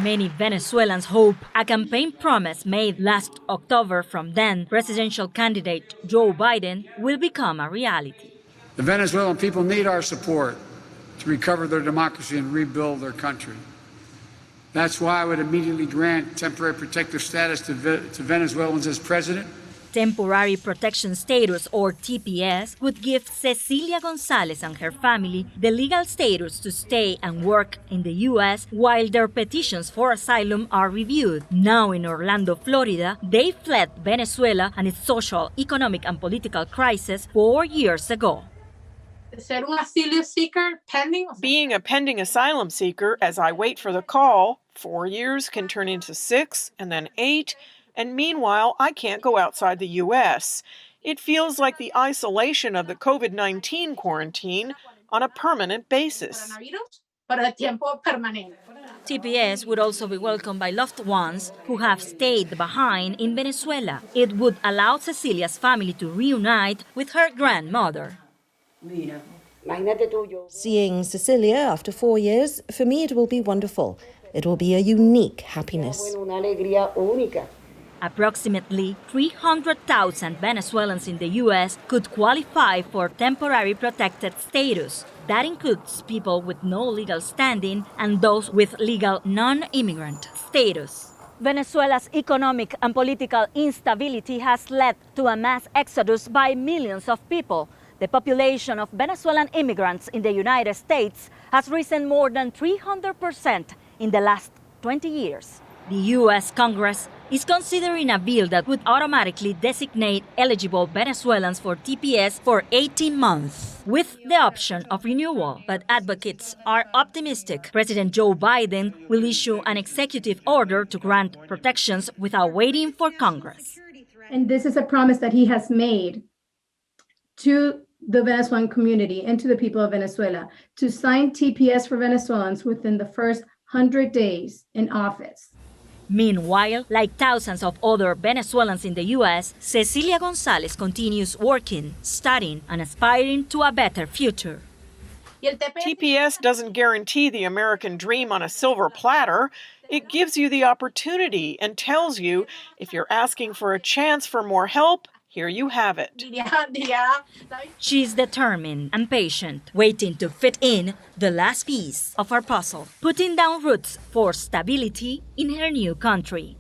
Many Venezuelans hope a campaign promise made last October from then presidential candidate Joe Biden will become a reality. The Venezuelan people need our support to recover their democracy and rebuild their country. That's why I would immediately grant temporary protective status to Venezuelans as president. Temporary Protection Status, or TPS, would give Cecilia Gonzalez and her family the legal status to stay and work in the U.S. while their petitions for asylum are reviewed. Now in Orlando, Florida, they fled Venezuela and its social, economic, and political crisis 4 years ago. Being a pending asylum seeker, as I wait for the call, 4 years can turn into 6 and then 8. And meanwhile, I can't go outside the U.S. It feels like the isolation of the COVID-19 quarantine on a permanent basis. TPS would also be welcomed by loved ones who have stayed behind in Venezuela. It would allow Cecilia's family to reunite with her grandmother. Seeing Cecilia after 4 years, for me it will be wonderful. It will be a unique happiness. Approximately 300,000 Venezuelans in the U.S. could qualify for temporary protected status. That includes people with no legal standing and those with legal non-immigrant status. Venezuela's economic and political instability has led to a mass exodus by millions of people. The population of Venezuelan immigrants in the United States has risen more than 300% in the last 20 years. The U.S. Congress is considering a bill that would automatically designate eligible Venezuelans for TPS for 18 months, with the option of renewal. But advocates are optimistic President Joe Biden will issue an executive order to grant protections without waiting for Congress. And this is a promise that he has made to the Venezuelan community and to the people of Venezuela to sign TPS for Venezuelans within the first 100 days in office. Meanwhile, like thousands of other Venezuelans in the U.S., Cecilia Gonzalez continues working, studying, and aspiring to a better future. TPS doesn't guarantee the American dream on a silver platter. It gives you the opportunity and tells you if you're asking for a chance for more help, here you have it. She's determined and patient, waiting to fit in the last piece of her puzzle, putting down roots for stability in her new country.